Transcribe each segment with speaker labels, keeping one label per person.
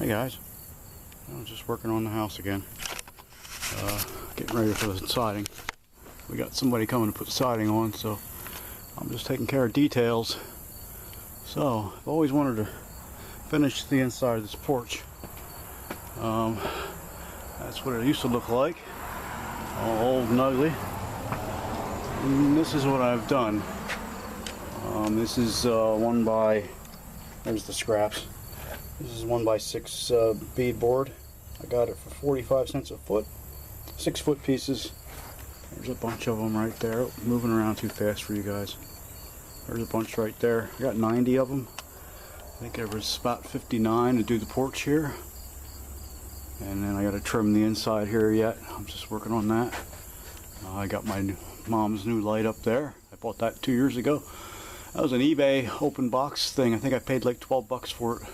Speaker 1: Hey guys, I'm just working on the house again, getting ready for the siding. We got somebody coming to put siding on, so I'm just taking care of details. So I've always wanted to finish the inside of this porch. That's what it used to look like, all old and ugly. And this is what I've done. This is one by, there's the scraps. This is 1x6 bead board. I got it for 45 cents a foot. 6-foot pieces. There's a bunch of them right there. Oh, moving around too fast for you guys. There's a bunch right there. I got 90 of them. I think there was about 59 to do the porch here. And then I got to trim the inside here yet. I'm just working on that. I got my mom's new light up there. I bought that 2 years ago. That was an eBay open box thing. I think I paid like 12 bucks for it.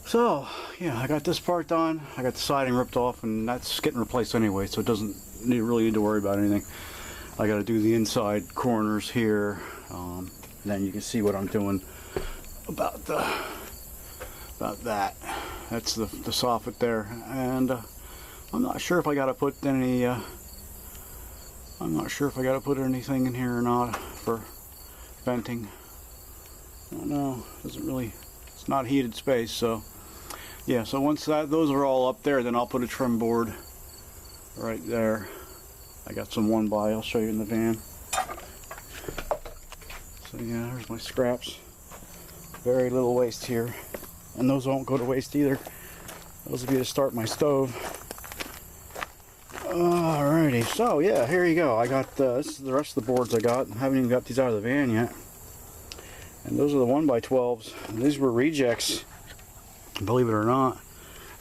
Speaker 1: So, yeah, I got this part done. I got the siding ripped off, and that's getting replaced anyway, so it doesn't really need to worry about anything. I got to do the inside corners here, and then you can see what I'm doing about that. That's the soffit there, and I'm not sure if I got to put any. I'm not sure if I got to put anything in here or not for venting. I don't know. Doesn't really. It's not heated space, so. Yeah, so once those are all up there, then I'll put a trim board right there. I got some 1x, I'll show you in the van. So yeah, there's my scraps. Very little waste here. And those won't go to waste either. Those will be to start my stove. Alrighty, so yeah, here you go. I got, this is the rest of the boards I got. I haven't even got these out of the van yet. And those are the 1x12s. These were rejects. Believe it or not,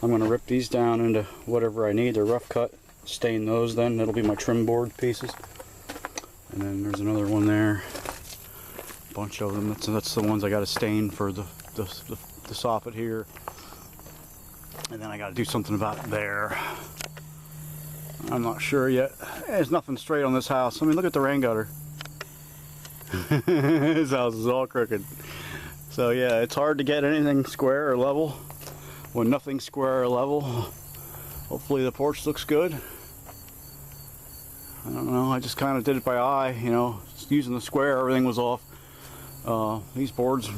Speaker 1: I'm going to rip these down into whatever I need. They're rough cut. Stain those then. That'll be my trim board pieces. And then there's another one there. A bunch of them. That's the ones I got to stain for the soffit here. And then I got to do something about there. I'm not sure yet. There's nothing straight on this house. I mean, look at the rain gutter. This house is all crooked. So yeah, it's hard to get anything square or level when nothing's square or level. Hopefully the porch looks good. I don't know, I just kind of did it by eye, you know, just using the square, everything was off. These boards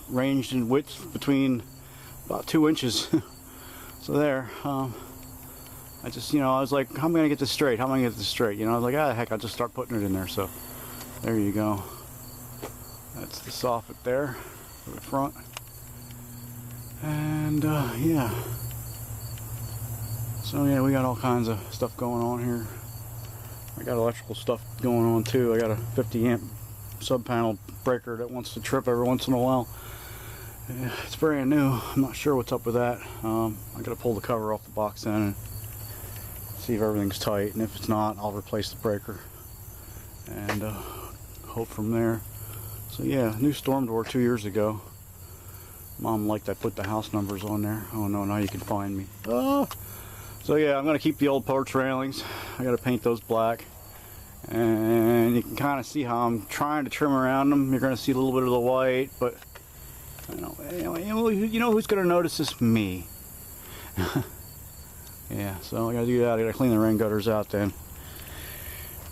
Speaker 1: ranged in width between about 2 inches. So there, I just, you know, I was like, how am I going to get this straight? How am I going to get this straight? You know, I was like, ah, heck, I'll just start putting it in there. So there you go. That's the soffit there. For the front, and yeah, so yeah, we got all kinds of stuff going on here. I got electrical stuff going on too. I got a 50 amp sub panel breaker that wants to trip every once in a while. It's brand new. I'm not sure what's up with that. I gotta pull the cover off the box then and see if everything's tight, and if it's not, I'll replace the breaker and hope from there. So yeah, new storm door 2 years ago. Mom liked I put the house numbers on there. Oh no, now you can find me. Oh! So yeah, I'm going to keep the old porch railings. I got to paint those black. And you can kind of see how I'm trying to trim around them. You're going to see a little bit of the white, but I don't know, you know who's going to notice this? Me. Yeah, so I got to do that. I got to clean the rain gutters out then.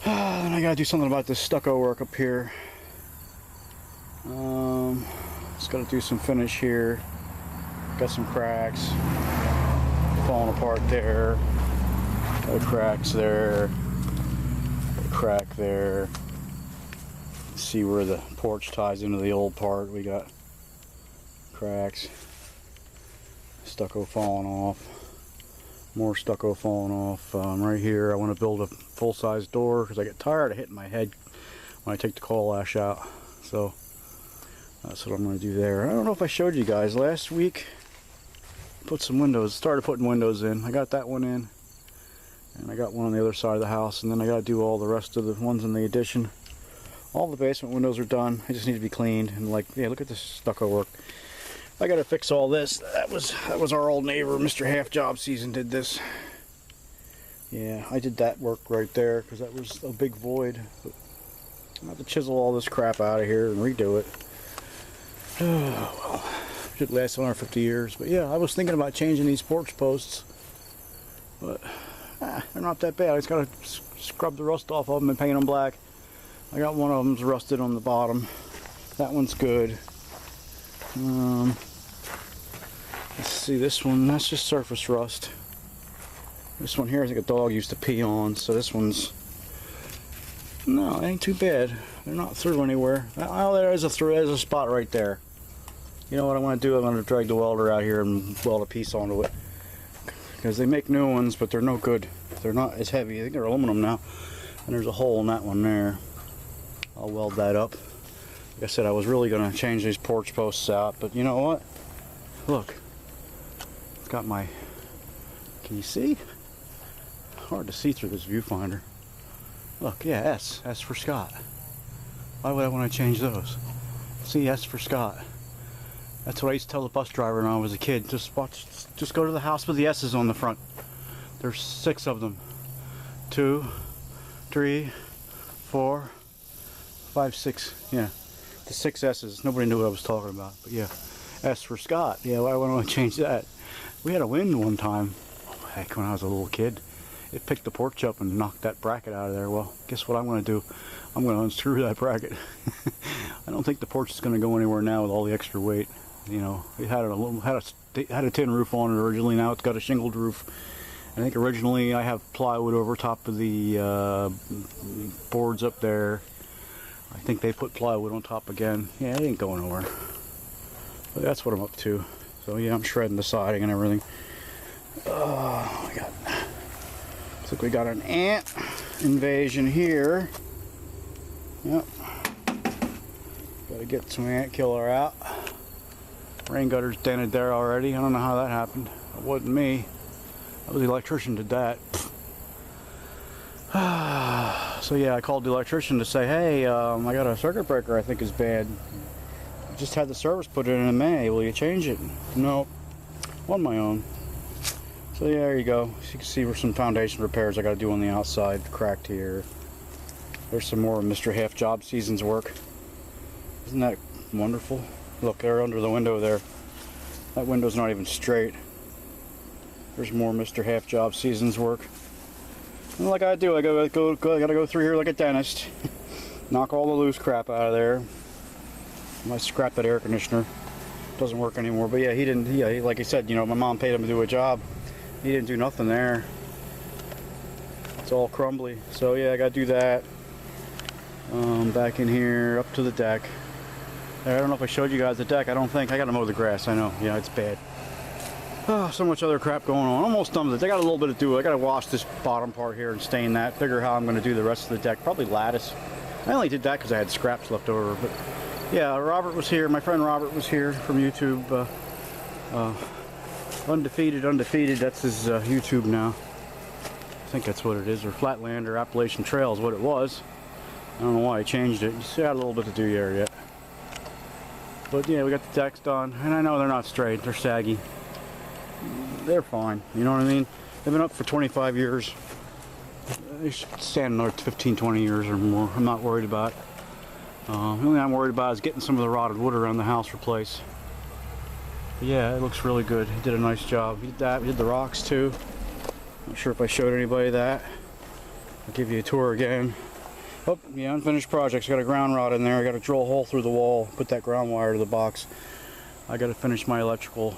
Speaker 1: Then I got to do something about this stucco work up here. Just got to do some finish here. Got some cracks falling apart there. Got cracks there. Got a crack there. See where the porch ties into the old part. We got cracks. Stucco falling off. More stucco falling off. Right here, I want to build a full-size door because I get tired of hitting my head when I take the coal ash out. So that's what I'm going to do there. I don't know if I showed you guys last week. Put some windows, started putting windows in. I got that one in, and I got one on the other side of the house, and then I got to do all the rest of the ones in the addition. All the basement windows are done. I just need to be cleaned. And like, yeah, look at this stucco work. I got to fix all this. That was our old neighbor, Mr. Half Job Season, did this. Yeah, I did that work right there because that was a big void. But I'm going to have to chisel all this crap out of here and redo it. Oh, well, Should last another 50 years. But yeah, I was thinking about changing these porch posts, but they're not that bad. I just gotta scrub the rust off of them and paint them black. I got one of them's rusted on the bottom. That one's good. Let's see, this one, that's just surface rust. This one here, I think a dog used to pee on, so this one's, no, it ain't too bad. They're not through anywhere. Oh, there's a spot right there. You know what I want to do? I'm going to drag the welder out here and weld a piece onto it. Because they make new ones, but they're no good. They're not as heavy. I think they're aluminum now. And there's a hole in that one there. I'll weld that up. Like I said, I was really going to change these porch posts out, but you know what? Look. It's got my... Can you see? Hard to see through this viewfinder. Look, yeah, S. S for Scott. Why would I want to change those? See, S for Scott. That's what I used to tell the bus driver when I was a kid. Just go to the house with the S's on the front. There's 6 of them. 2, 3, 4, 5, 6. Yeah, the 6 S's. Nobody knew what I was talking about, but yeah, S for Scott. Yeah, why would I want to change that? We had a wind one time. Heck, when I was a little kid, it picked the porch up and knocked that bracket out of there. Well, guess what I'm going to do? I'm going to unscrew that bracket. I don't think the porch is going to go anywhere now with all the extra weight. You know, it had a tin roof on it originally. Now it's got a shingled roof. I think originally I have plywood over top of the boards up there. I think they put plywood on top again. Yeah, it ain't going nowhere. But that's what I'm up to. So yeah, I'm shredding the siding and everything. Oh my God. Looks like we got an ant invasion here. Yep. Gotta get some ant killer out. Rain gutter's dented there already. I don't know how that happened. It wasn't me. That was the electrician did that. So yeah, I called the electrician to say, hey, I got a circuit breaker I think is bad. I just had the service put in May. Will you change it? No. On my own. So yeah, there you go. So you can see where some foundation repairs I got to do on the outside. Cracked here. There's some more of Mr. Half Job Season's work. Isn't that wonderful? Look, they're under the window there. That window's not even straight. There's more Mr. Half Job Season's work. And like I do, I gotta go through here like a dentist. Knock all the loose crap out of there. I might scrap that air conditioner. Doesn't work anymore. But yeah, he didn't. Yeah, like he said, you know, my mom paid him to do a job. He didn't do nothing there. It's all crumbly. So yeah, I gotta do that. Back in here, up to the deck. I don't know if I showed you guys the deck. I don't think. I gotta mow the grass. I know. Yeah, it's bad. Oh, so much other crap going on. Almost done with it. I got a little bit to do. I gotta wash this bottom part here and stain that. Figure how I'm gonna do the rest of the deck. Probably lattice. I only did that because I had scraps left over. But yeah, Robert was here. My friend Robert was here from YouTube. Undefeated. That's his YouTube now. I think that's what it is. Or Flatland or Appalachian Trail is what it was. I don't know why I changed it. You still got a little bit to do there yet. But yeah, we got the decks done. And I know they're not straight. They're saggy. They're fine. You know what I mean? They've been up for 25 years. They should stand another 15, 20 years or more. I'm not worried about it. The only thing I'm worried about is getting some of the rotted wood around the house replaced. But yeah, it looks really good. He did a nice job. He did that. He did the rocks too. Not sure if I showed anybody that. I'll give you a tour again. Oh, yeah, unfinished projects. Got a ground rod in there. I got to drill a hole through the wall, put that ground wire to the box. I got to finish my electrical.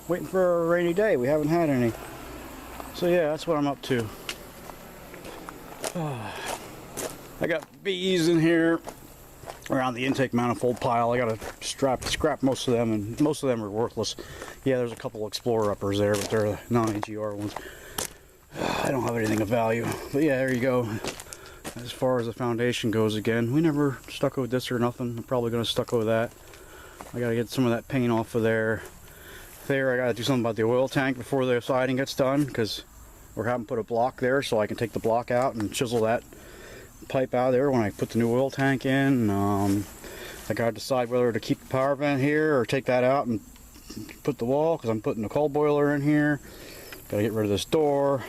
Speaker 1: Waiting for a rainy day. We haven't had any. So yeah, that's what I'm up to. I got bees in here around the intake manifold pile. I got to scrap most of them, and most of them are worthless. Yeah, there's a couple Explorer uppers there, but they're the non-AGR ones. I don't have anything of value. But yeah, there you go. As far as the foundation goes, again, we never stuccoed this or nothing. I'm probably going to stucco that. I got to get some of that paint off of there. There, I got to do something about the oil tank before the siding gets done, because we're having to put a block there so I can take the block out and chisel that pipe out of there when I put the new oil tank in. I got to decide whether to keep the power vent here or take that out and put the wall, because I'm putting the coal boiler in here. Got to get rid of this door.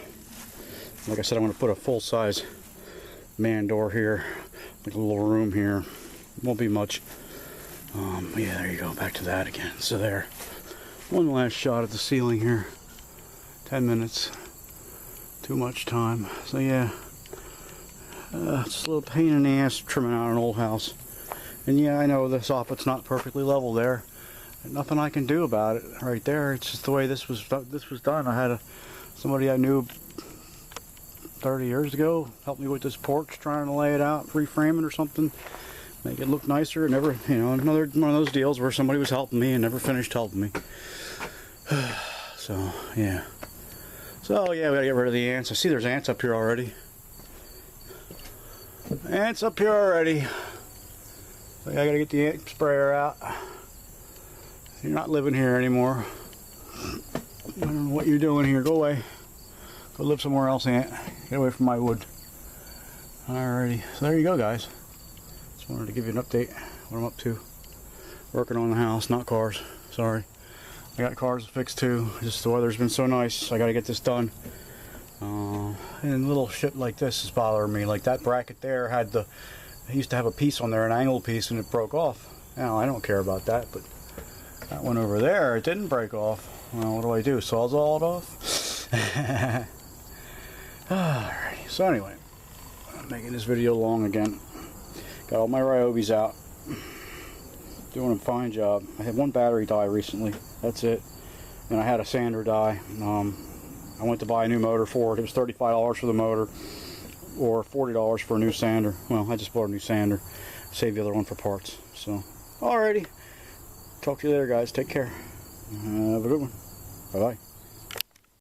Speaker 1: Like I said, I'm going to put a full-size man door here, like a little room here. Won't be much. Yeah, there you go, back to that again. So there, one last shot at the ceiling here. 10 minutes, too much time. So yeah, it's a little pain in the ass trimming out an old house. And yeah, I know the soffit's not perfectly level there. Nothing I can do about it right there. It's just the way this was done. I had somebody I knew 30 years ago help me with this porch, trying to lay it out, reframe it or something, make it look nicer. Never, you know, another one of those deals where somebody was helping me and never finished helping me. So yeah. So yeah, we gotta get rid of the ants. I see there's ants up here already. Ants up here already. So I gotta get the ant sprayer out. You're not living here anymore. I don't know what you're doing here. Go away. Go live somewhere else, ant. Get away from my wood. Alrighty. So there you go, guys. Just wanted to give you an update what I'm up to. Working on the house, not cars. Sorry. I got cars to fix too. Just the weather's been so nice. I gotta get this done. And little shit like this is bothering me. Like that bracket there had I used to have a piece on there, an angled piece, and it broke off. Now I don't care about that, but that one over there, it didn't break off. Well, what do? Sawzall it off? Alrighty, so anyway, I'm making this video long again. Got all my Ryobis out. Doing a fine job. I had one battery die recently. That's it. And I had a sander die. I went to buy a new motor for it. It was $35 for the motor or $40 for a new sander. Well, I just bought a new sander. Saved the other one for parts. So, alrighty. Talk to you later, guys. Take care. Have a good one. Bye-bye.